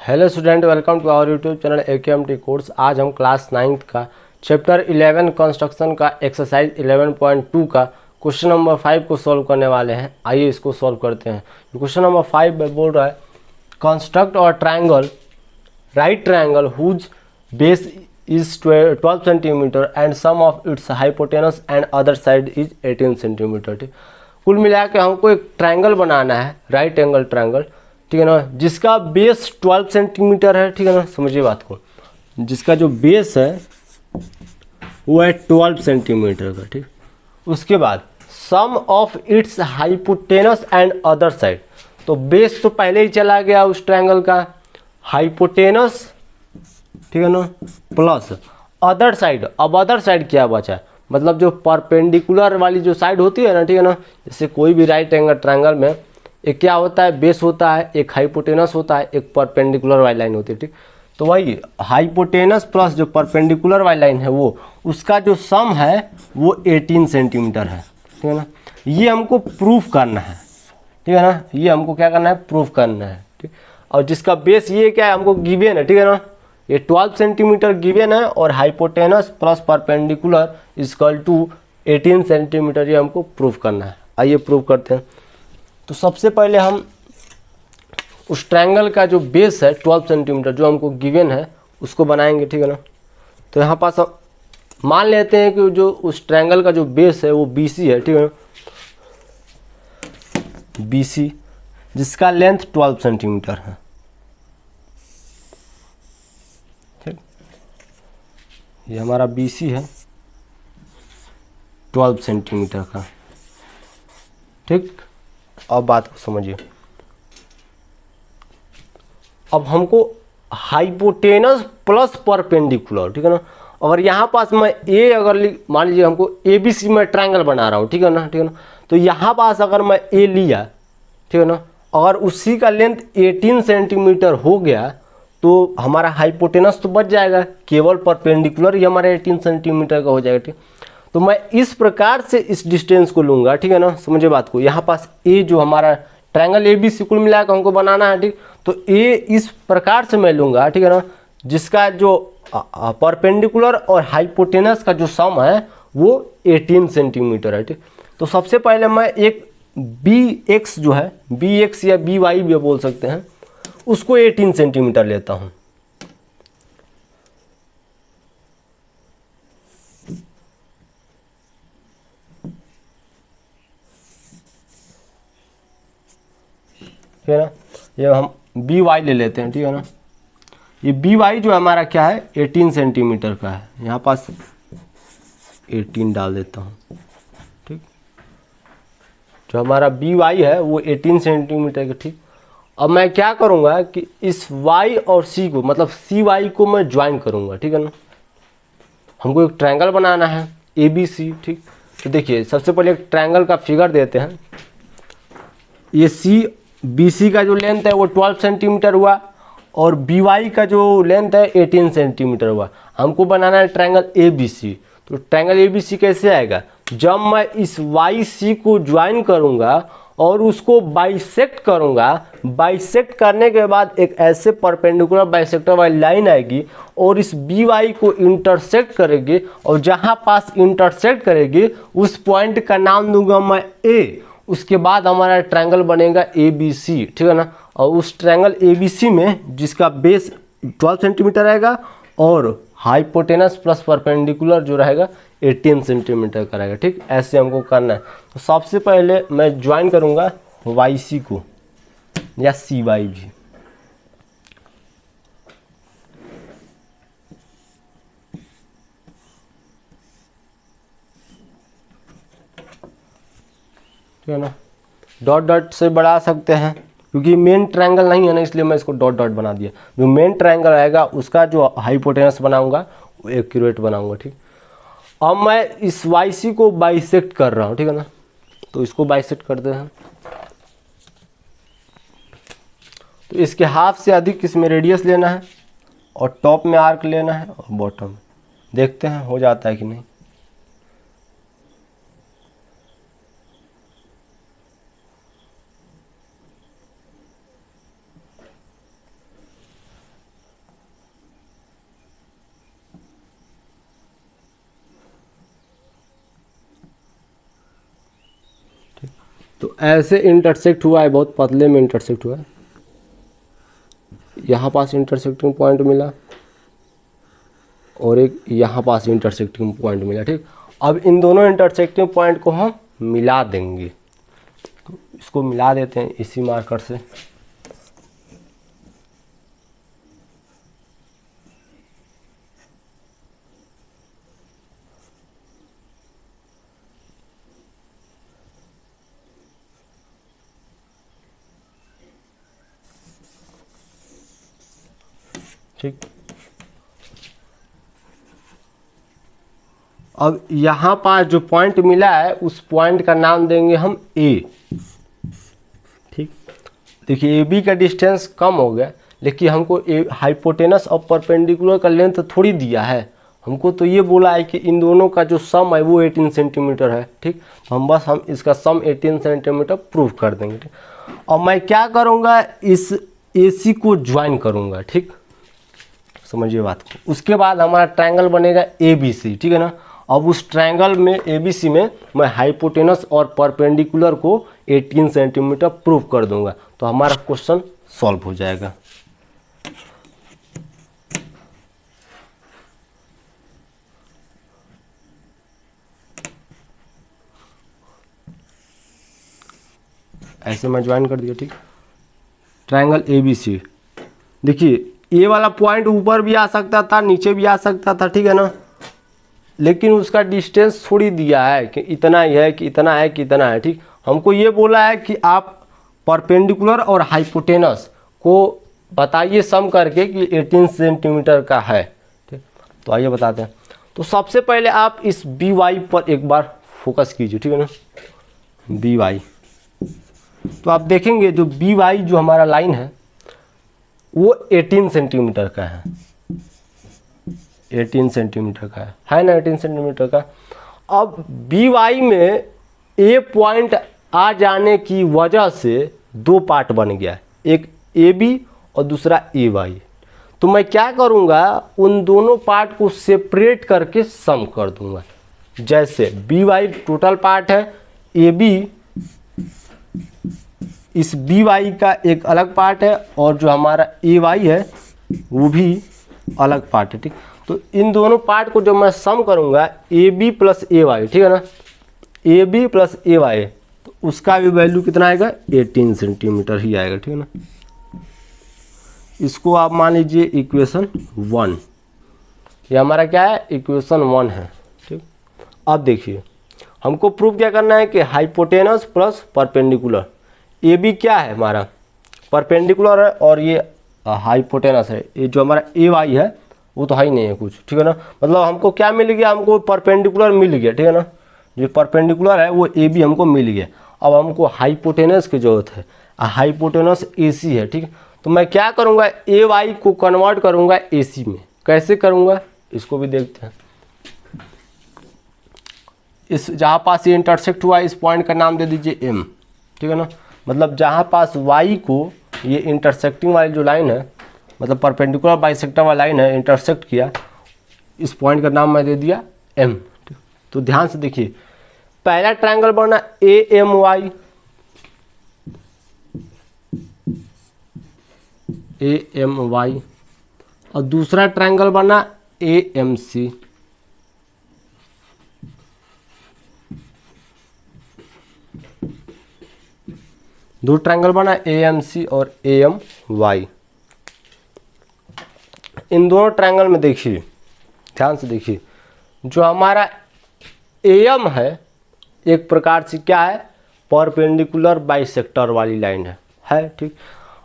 Hello student, welcome to our YouTube channel AKMT course. आज हम class 9th का chapter 11 construction का exercise 11.2 का क्वेश्चन नंबर 5 को सॉल्व करने वाले हैं। आइए इसको सॉल्व करते हैं। क्वेश्चन नंबर 5 में बोल रहा है कंस्ट्रक्ट और triangle right triangle whose base is 12 centimetre and sum of its hypotenuse and other side is 18 centimetre. ठीक, कुल मिला के हमको एक ट्रायंगल बनाना है, राइट एंगल ट्रायंगल, ठीक है ना, जिसका बेस 12 सेंटीमीटर है। ठीक है ना, समझिए बात को, जिसका जो बेस है वो है 12 सेंटीमीटर का। ठीक, उसके बाद sum of its hypotenuse and other side, तो बेस तो पहले ही चला गया उस ट्रायंगल का, हाइपोटेनस, ठीक है ना, प्लस अदर साइड। अब अदर साइड क्या बचा, मतलब जो परपेंडिकुलर वाली जो साइड होती है ना, ठीक है ना, जैसे कोई भी राइट एंगल ट्रायंगल में एक क्या होता है, बेस होता है, एक हाइपोटेनस होता है, एक परपेंडिकुलर वाली लाइन होती है। ठीक, तो वही हाइपोटेनस प्लस जो परपेंडिकुलर वाली लाइन है वो, उसका जो सम है वो 18 सेंटीमीटर है। ठीक है ना, ये हमको प्रूफ करना है। ठीक है ना, ये हमको क्या करना है, प्रूफ करना है। ठीक, और जिसका बेस ये क्या है, हमको गिवन है। ठीक है ना, ये 12 सेंटीमीटर गिवन है और hypotenuse plus perpendicular equal to 18 centimetre, ये हमको प्रूफ करना है। आइए प्रूफ करते हैं। तो सबसे पहले हम उस ट्रायंगल का जो बेस है 12 सेंटीमीटर जो हमको गिवन है उसको बनाएंगे। ठीक है ना, तो यहाँ पास हम मान लेते हैं कि जो उस ट्रायंगल का जो बेस है वो BC है। ठीक है ना, BC जिसका लेंथ 12 सेंटीमीटर है। ठीक, ये हमारा BC है 12 सेंटीमीटर का। ठीक, अब बात को समझिए। अब हमको हाइपोटेनस प्लस परपेंडिकुलर, ठीक है ना, अगर यहाँ पास मैं अगर मान लीजिए हमको ABC में ट्रायंगल बना रहा हूँ, ठीक है ना, ठीक है ना, तो यहाँ पास अगर मैं A लिया, ठीक है ना, अगर उसी का लेंथ 18 सेंटीमीटर हो गया तो हमारा हाइपोटेनस तो बच जाएगा, केवल परपेंडिकुलर ही हमारा 18 सेंटीमीटर का हो जाएगा। ठीक, तो मैं इस प्रकार से इस डिस्टेंस को लूँगा। ठीक है ना, समझे बात को, यहाँ पास A जो हमारा ट्रायंगल ABC कुल मिलाकर हमको बनाना है। ठीक, तो A इस प्रकार से मैं लूँगा, ठीक है ना, जिसका जो परपेंडिकुलर और हाइपोटेनस का जो सम है वो 18 सेंटीमीटर है। ठीक, तो सबसे पहले मैं एक BX जो है, BX या BY भी बोल सकते हैं, उसको 18 सेंटीमीटर लेता हूँ। ठीक है ना, ये हम BY ले लेते हैं। ठीक है ना, ये BY जो हमारा क्या है 18 सेंटीमीटर का है, यहाँ पास 18 डाल देता हूँ। ठीक, जो हमारा BY है वो 18 सेंटीमीटर का। ठीक, अब मैं क्या करूँगा कि इस Y और C को, मतलब CY को मैं ज्वाइन करूँगा। ठीक है ना, हमको एक ट्रायंगल बनाना है ABC। ठीक, तो देखिए सबसे पहले एक ट्रायंगल का फिगर देते हैं। ये BC का जो लेंथ है वो 12 सेंटीमीटर हुआ और BY का जो लेंथ है 18 सेंटीमीटर हुआ। हमको बनाना है ट्रायंगल ABC। तो ट्रायंगल ABC कैसे आएगा, जब मैं इस YC को ज्वाइन करूंगा और उसको बाइसेक्ट करूंगा, बाइसेक्ट करने के बाद एक ऐसे परपेंडिकुलर बाइसेक्टर वाली लाइन आएगी और इस BY को इंटरसेक्ट करेगी, और जहां पास इंटरसेक्ट करेगी उस पॉइंट का नाम दूंगा मैं A। उसके बाद हमारा ट्रायंगल बनेगा ABC। ठीक है ना, और उस ट्रायंगल ABC में जिसका बेस 12 सेंटीमीटर रहेगा और हाइपोटेनस प्लस परपेंडिकुलर जो रहेगा 18 सेंटीमीटर का रहेगा। ठीक, ऐसे हमको करना है। तो सबसे पहले मैं ज्वाइन करूंगा YC को या CY भी। ठीक है ना, डॉट डॉट से बढ़ा सकते हैं क्योंकि मेन ट्रायंगल नहीं है ना, इसलिए मैं इसको डॉट डॉट बना दिया। जो मेन ट्रायंगल आएगा उसका जो हाइपोटेनस बनाऊंगा वो एक्यूरेट बनाऊंगा। ठीक, अब मैं इस YC को बाइसेक्ट कर रहा हूँ। ठीक है ना, तो इसको बाइसेक्ट करते हैं। तो इसके हाफ से अधिक इसमें रेडियस लेना है और टॉप में आर्क लेना है और बॉटम। देखते हैं हो जाता है कि नहीं। तो ऐसे इंटरसेक्ट हुआ है, बहुत पतले में इंटरसेक्ट हुआ है, यहाँ पास इंटरसेक्टिंग पॉइंट मिला और एक यहाँ पास इंटरसेक्टिंग पॉइंट मिला। ठीक, अब इन दोनों इंटरसेक्टिंग पॉइंट को हम मिला देंगे, तो इसको मिला देते हैं इसी मार्कर से। ठीक, अब यहाँ पास जो पॉइंट मिला है उस पॉइंट का नाम देंगे हम ए। ठीक, देखिए ए बी का डिस्टेंस कम हो गया, लेकिन हमको हाइपोटेनस और परपेंडिकुलर का लेंथ थोड़ी दिया है, हमको तो ये बोला है कि इन दोनों का जो सम है वो 18 सेंटीमीटर है। ठीक, तो हम इसका सम 18 सेंटीमीटर प्रूव कर देंगे। ठीक, और मैं क्या करूँगा, इस AC को ज्वाइन करूँगा। ठीक, समझिए बात को। उसके बाद हमारा ट्रायंगल बनेगा ABC। ठीक है ना, अब उस ट्रायंगल में ABC में मैं हाइपोटेनस और परपेंडिकुलर को 18 सेंटीमीटर प्रूव कर दूंगा, तो हमारा क्वेश्चन सॉल्व हो जाएगा। ऐसे मैं ज्वाइन कर दिया। ठीक, ट्रायंगल ABC। देखिए ये वाला पॉइंट ऊपर भी आ सकता था, नीचे भी आ सकता था। ठीक है ना, लेकिन उसका डिस्टेंस थोड़ी दिया है कि इतना ही है, कि इतना है, कि इतना है। ठीक, हमको ये बोला है कि आप परपेंडिकुलर और हाइपोटेनस को बताइए सम करके कि 18 सेंटीमीटर का है। ठीक, तो आइए बताते हैं। तो सबसे पहले आप इस BY पर एक बार फोकस कीजिए। ठीक है ना, BY। तो आप देखेंगे जो BY जो हमारा लाइन है वो 18 सेंटीमीटर का है, 18 सेंटीमीटर का है ना, 18 सेंटीमीटर का। अब BY में A पॉइंट आ जाने की वजह से दो पार्ट बन गया, एक AB और दूसरा AY। तो मैं क्या करूँगा, उन दोनों पार्ट को सेपरेट करके सम कर दूंगा। जैसे BY टोटल पार्ट है, AB इस BY का एक अलग पार्ट है, और जो हमारा AY है वो भी अलग पार्ट है। ठीक, तो इन दोनों पार्ट को जब मैं सम करूंगा AB प्लस AY, ठीक है ना, AB प्लस AY, तो उसका भी वैल्यू कितना आएगा, 18 सेंटीमीटर ही आएगा। ठीक है ना, इसको आप मान लीजिए इक्वेशन 1, ये हमारा क्या है, इक्वेशन 1 है। ठीक, अब देखिए हमको प्रूव क्या करना है कि हाइपोटेनस प्लस परपेंडिकुलर, AB क्या है हमारा परपेंडिकुलर है और ये हाइपोटेनस है, ये जो हमारा AY है वो तो है ही नहीं है कुछ। ठीक है ना, मतलब हमको क्या मिल गया, हमको परपेंडिकुलर मिल गया। ठीक है ना, जो परपेंडिकुलर है वो AB हमको मिल गया। अब हमको हाइपोटेनस की जरूरत है, हाइपोटेनस AC है। ठीक, तो मैं क्या करूँगा, AY को कन्वर्ट करूँगा AC में। कैसे करूँगा इसको भी देखते हैं। इस जहाँ पास ये इंटरसेक्ट हुआ इस पॉइंट का नाम दे दीजिए M। ठीक है ना, मतलब जहाँ पास Y को ये इंटरसेक्टिंग वाली जो लाइन है, मतलब परपेंडिकुलर बाइसेक्टर वाला लाइन है, इंटरसेक्ट किया, इस पॉइंट का नाम मैं दे दिया M। तो ध्यान से देखिए, पहला ट्रायंगल बना AMY, AMY, और दूसरा ट्रायंगल बना AMC। दो ट्रायंगल बना AMC और AMY। इन दोनों ट्रायंगल में देखिए, ध्यान से देखिए, जो हमारा AM है एक प्रकार से क्या है, परपेंडिकुलर बाइसेक्टर वाली लाइन है। ठीक,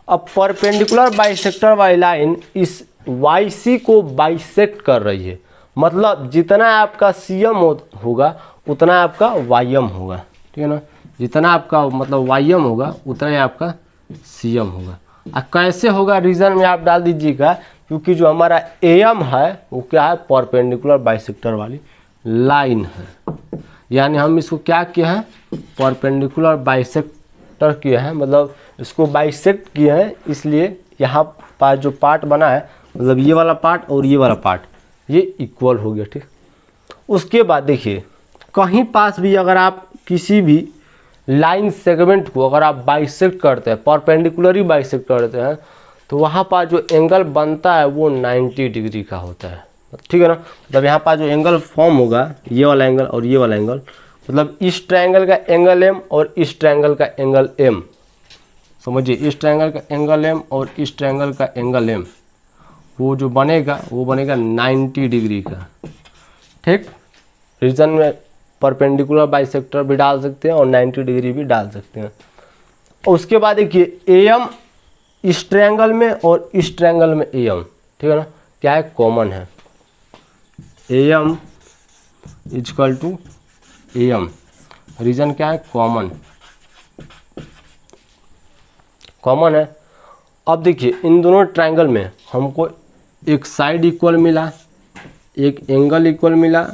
अब परपेंडिकुलर बाइसेक्टर वाली लाइन इस YC को बाइसेक्ट कर रही है, मतलब जितना आपका CM होगा उतना आपका YM होगा। ठीक है ना, जितना आपका मतलब YM होगा उतना ही आपका CM होगा। अब कैसे होगा रीजन में आप डाल दीजिएगा, क्योंकि जो हमारा AM है वो क्या है, परपेंडिकुलर बाइसेक्टर वाली लाइन है, यानी हम इसको क्या किए हैं, परपेंडिकुलर बाइसेक्टर किए हैं, मतलब इसको बाइसेक्ट किए हैं, इसलिए यहाँ पास जो पार्ट बना है, मतलब ये वाला पार्ट और ये वाला पार्ट ये इक्वल हो गया। ठीक, उसके बाद देखिए कहीं पास भी अगर आप किसी भी लाइन सेगमेंट को अगर आप बाइसेक्ट करते हैं, परपेंडिकुलरली बाइसेक्ट करते हैं, तो वहाँ पर जो एंगल बनता है वो 90 डिग्री का होता है, ठीक है ना। मतलब यहाँ पर जो एंगल फॉर्म होगा, ये वाला एंगल और ये वाला एंगल, मतलब इस ट्रायंगल का एंगल एम और इस ट्रायंगल का एंगल एम, समझिए, इस ट्रायंगल का एंगल एम और इस ट्रायंगल का एंगल एम, वो जो बनेगा वो बनेगा 90 डिग्री का, ठीक। रीजन में परपेंडिकुलर बाइसेक्टर भी डाल सकते हैं और 90 डिग्री भी डाल सकते हैं। और उसके बाद देखिए एम इस ट्रायंगल में और इस ट्रायंगल में एम, ठीक है ना, क्या है, कॉमन है। M equal to M, reason क्या है, कॉमन, कॉमन है। अब देखिए इन दोनों ट्रायंगल में हमको एक साइड इक्वल मिला, एक एंगल इक्वल मिला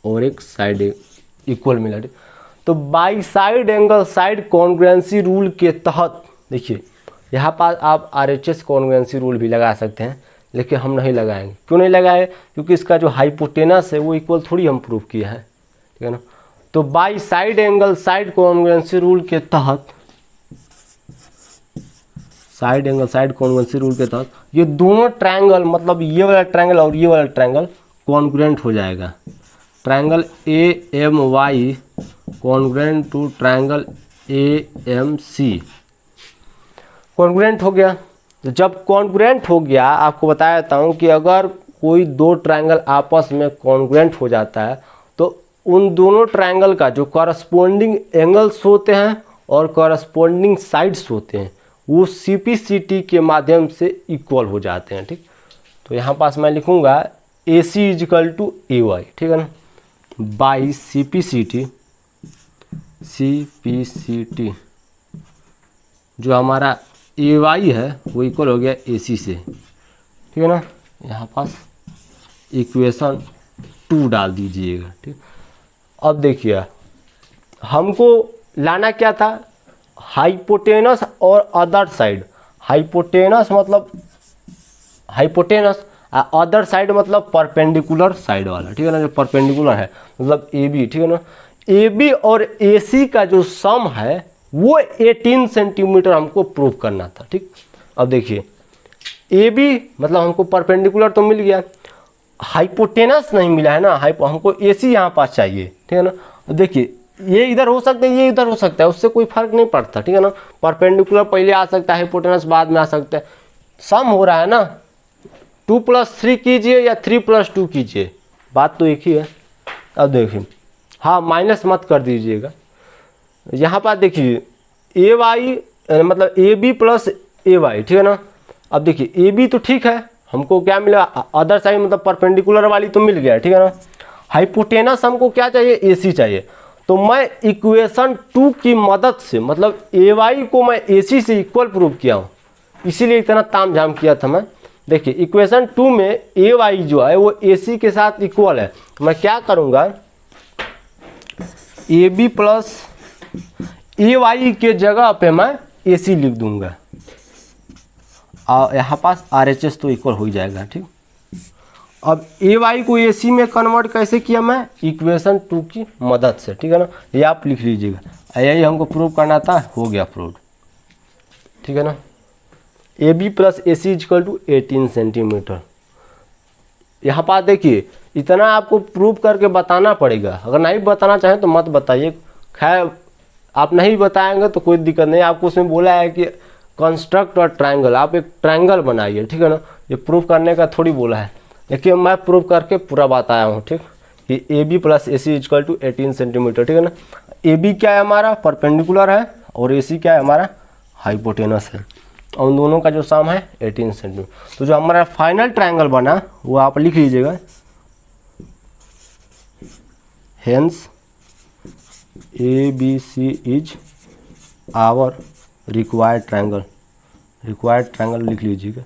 और एक साइड इक्वल मिला। तो by side angle side congruency rule के तहत देखिए यहाँ पर आप आरएचएस कॉन्ग्रुएंसी रूल भी लगा सकते हैं, लेकिन हम नहीं लगाएंगे। क्यों नहीं लगाए, क्योंकि इसका जो हाइपोटेनस है वो इक्वल थोड़ी हम प्रूव किया है, ठीक है ना। तो by side angle side congruency rule के तहत, side angle side congruency rule के तहत ये दोनों ट्रायंगल, मतलब ये वाला ट्रायंगल और ये वाला ट्रायंगल कॉन्ग्रुएंट हो जाएगा। Triangle A M Y congruent to triangle A M C, congruent हो गया। तो जब कॉन्ग्रुएंट हो गया, आपको बताया देता हूँ कि अगर कोई दो ट्रायंगल आपस में कॉन्ग्रुएंट हो जाता है तो उन दोनों ट्रायंगल का जो कॉरस्पॉन्डिंग एंगल्स होते हैं और कॉरस्पॉन्डिंग साइड्स होते हैं वो सीपीसीटी के माध्यम से इक्वल हो जाते हैं, ठीक। तो यहाँ पास मैं लिखूँगा ए C equal to A Y, ठीक है ना, बाई सीपीसीटी, सीपीसीटी जो हमारा ए वाई है वो इक्वल हो गया ए सी से, ठीक है ना। यहाँ पास इक्वेशन 2 डाल दीजिएगा, ठीक। अब देखिए हमको लाना क्या था, हाइपोटेनस और अदर साइड। हाइपोटेनस मतलब हाइपोटेनस, अदर साइड मतलब परपेंडिकुलर साइड वाला, ठीक है ना, जो परपेंडिकुलर है मतलब ए बी, ठीक है ना। ए बी और ए सी का जो सम है वो 18 सेंटीमीटर हमको प्रूव करना था, ठीक। अब देखिए ए बी मतलब हमको परपेंडिकुलर तो मिल गया, हाइपोटेनस नहीं मिला है ना, हमको ए सी यहाँ पास चाहिए, ठीक है ना। देखिए ये इधर हो सकता है, ये इधर हो सकता है, उससे कोई फर्क नहीं पड़ता, ठीक है ना। परपेंडिकुलर पहले आ सकता है, हाइपोटेनस बाद में आ सकता है। सम हो रहा है ना, 2+3 कीजिए या 3+2 कीजिए, बात तो एक ही है। अब देखिए, हाँ माइनस मत कर दीजिएगा। यहाँ पर देखिए ए वाई मतलब A B plus A Y, ठीक है ना। अब देखिए ए बी तो ठीक है, हमको क्या मिला, अदर साइड मतलब परपेंडिकुलर वाली तो मिल गया, ठीक है ना। हाइपोटेनस हमको क्या चाहिए, ए सी चाहिए। तो मैं इक्वेशन 2 की मदद से मतलब ए वाई को मैं ए सी से इक्वल प्रूव किया हूँ, इसीलिए इतना तामझाम किया था मैं। देखिए इक्वेशन 2 में ए वाई जो है वो ए सी के साथ इक्वल है, तो मैं क्या करूँगा, A B plus A Y के जगह पे मैं ए सी लिख दूंगा और यहाँ पास आर एच एस तो इक्वल हो ही जाएगा, ठीक। अब ए वाई को ए सी में कन्वर्ट कैसे किया मैं, इक्वेशन 2 की मदद से, ठीक है ना। ये आप लिख लीजिएगा, यही हमको प्रूव करना था, हो गया प्रूव, ठीक है ना। A B plus A C equal to 18 centimetre. यहाँ पर देखिए इतना आपको प्रूव करके बताना पड़ेगा, अगर नहीं बताना चाहें तो मत बताइए, खैर आप नहीं बताएंगे तो कोई दिक्कत नहीं। आपको उसमें बोला है कि कंस्ट्रक्ट और ट्रायंगल, आप एक ट्रायंगल बनाइए, ठीक है ना। ये प्रूव करने का थोड़ी बोला है, लेकिन मैं प्रूव करके पूरा बताया हूँ, ठीक। कि A B plus A C equal to 18 centimetre, ठीक है ना। ए बी क्या है हमारा, परपेंडिकुलर है, और ए सी क्या है हमारा, हाइपोटेनस है, और उन दोनों का जो सम है 18 सेंटीमीटर। तो जो हमारा फाइनल ट्रायंगल बना वो आप लिख लीजिएगा, hence A B C is our required triangle. Required triangle लिख लीजिएगा।